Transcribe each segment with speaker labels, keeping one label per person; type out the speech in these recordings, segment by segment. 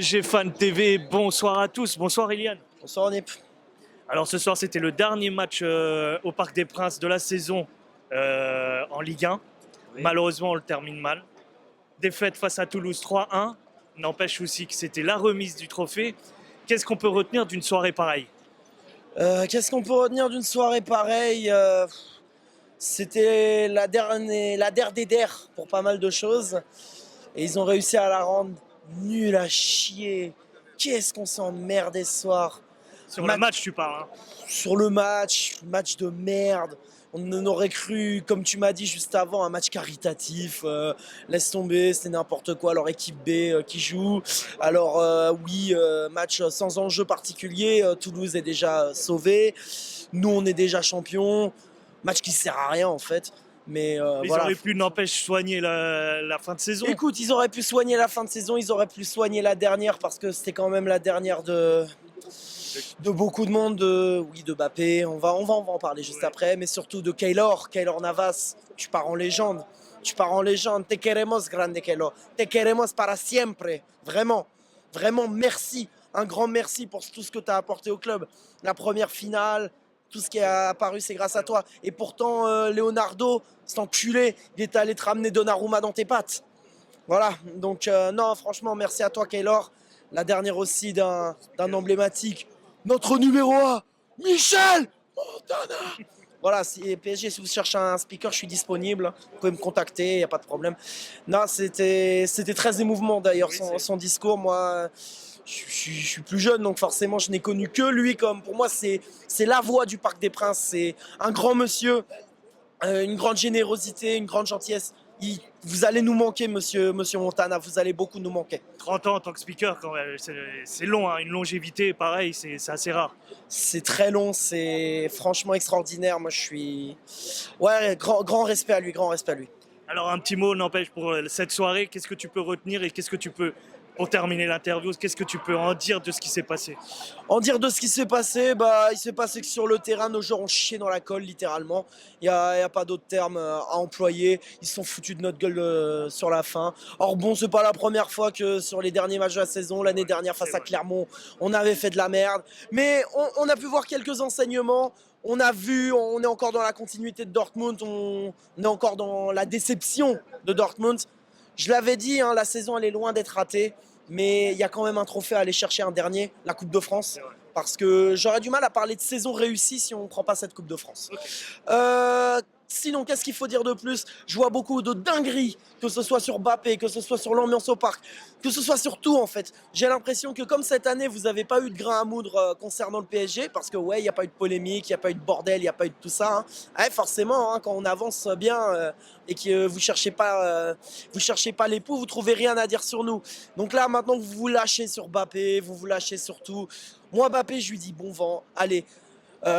Speaker 1: PSG Fan TV, bonsoir à tous, bonsoir Iliane.
Speaker 2: Bonsoir Nip.
Speaker 1: Alors ce soir c'était le dernier match au Parc des Princes de la saison en Ligue 1.
Speaker 2: Oui.
Speaker 1: Malheureusement on le termine mal. Défaite face à Toulouse 3-1, n'empêche aussi que c'était la remise du trophée. Qu'est-ce qu'on peut retenir d'une soirée pareille?
Speaker 2: Qu'est-ce qu'on peut retenir d'une soirée pareille? C'était la der des der pour pas mal de choses. Et ils ont réussi à la rendre nulle à chier. Qu'est-ce qu'on s'est emmerdé ce soir.
Speaker 1: Sur le match tu parles.
Speaker 2: Sur le match de merde. On en aurait cru, comme tu m'as dit juste avant, un match caritatif. Laisse tomber, c'était n'importe quoi. Alors équipe B qui joue. Alors oui, match sans enjeu particulier. Toulouse est déjà sauvé. Nous, on est déjà champions. Match qui sert à rien en fait. Mais
Speaker 1: Ils
Speaker 2: voilà.
Speaker 1: auraient pu, n'empêche, soigner la fin de saison.
Speaker 2: Écoute, ils auraient pu soigner la fin de saison, ils auraient pu soigner la dernière parce que c'était quand même la dernière de beaucoup de monde, de Mbappé, on va en parler juste après, mais surtout de Keylor Navas. Tu pars en légende, te queremos grande Keylor, te queremos para siempre, vraiment, vraiment merci, un grand merci pour tout ce que tu as apporté au club. La première finale, tout ce qui est apparu, c'est grâce à toi. Et pourtant, Leonardo, cet enculé, il est allé te ramener Donnarumma dans tes pattes. Voilà, donc non, franchement, merci à toi, Keylor. La dernière aussi d'un emblématique, notre numéro 1, Michel Montana. Voilà, si PSG, si vous cherchez un speaker, je suis disponible. Vous pouvez me contacter, il n'y a pas de problème. Non, c'était très émouvant d'ailleurs, son discours. Moi, je suis plus jeune, donc forcément, je n'ai connu que lui. Comme pour moi, c'est la voix du Parc des Princes. C'est un grand monsieur, une grande générosité, une grande gentillesse. Vous allez nous manquer, monsieur Montana, vous allez beaucoup nous manquer.
Speaker 1: 30 ans en tant que speaker, quand même, c'est long, hein, une longévité, pareil, c'est assez rare.
Speaker 2: C'est très long, c'est franchement extraordinaire. Moi, je suis... Ouais, grand respect à lui, grand respect à lui.
Speaker 1: Alors, un petit mot n'empêche pour cette soirée, qu'est-ce que tu peux retenir et qu'est-ce que tu peux, pour terminer l'interview, qu'est-ce que tu peux en dire de ce qui s'est passé?
Speaker 2: En dire de ce qui s'est passé, il s'est passé que sur le terrain, nos joueurs ont chié dans la colle, littéralement. Il n'y a pas d'autre terme à employer. Ils se sont foutus de notre gueule sur la fin. Or bon, c'est pas la première fois que sur les derniers matchs de la saison, l'année dernière face à Clermont, on avait fait de la merde. Mais on a pu voir quelques enseignements. On a vu, on est encore dans la continuité de Dortmund, on est encore dans la déception de Dortmund. Je l'avais dit, hein, la saison elle est loin d'être ratée. Mais il y a quand même un trophée à aller chercher, un dernier, la Coupe de France. Parce que j'aurais du mal à parler de saison réussie si on ne prend pas cette Coupe de France. Sinon, qu'est-ce qu'il faut dire de plus? Je vois beaucoup de dingueries, que ce soit sur Mbappé, que ce soit sur l'ambiance au parc, que ce soit sur tout en fait. J'ai l'impression que comme cette année, vous n'avez pas eu de grain à moudre concernant le PSG, parce que ouais, il n'y a pas eu de polémique, il n'y a pas eu de bordel, il n'y a pas eu de tout ça. Hein. Ouais, forcément, hein, quand on avance bien et que vous cherchez pas l'époux, vous trouvez rien à dire sur nous. Donc là, maintenant, vous vous lâchez sur Mbappé, vous vous lâchez sur tout. Moi, Mbappé, je lui dis bon vent, allez.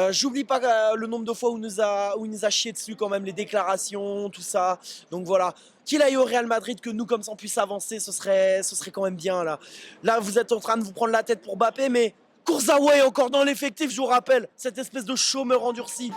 Speaker 2: J'oublie pas le nombre de fois où il nous a chié dessus quand même, les déclarations, tout ça. Donc voilà, qu'il aille au Real Madrid, que nous comme ça on puisse avancer, ce serait quand même bien là. Là vous êtes en train de vous prendre la tête pour Mbappé, mais Kurzawa est encore dans l'effectif, je vous rappelle, cette espèce de chômeur endurci.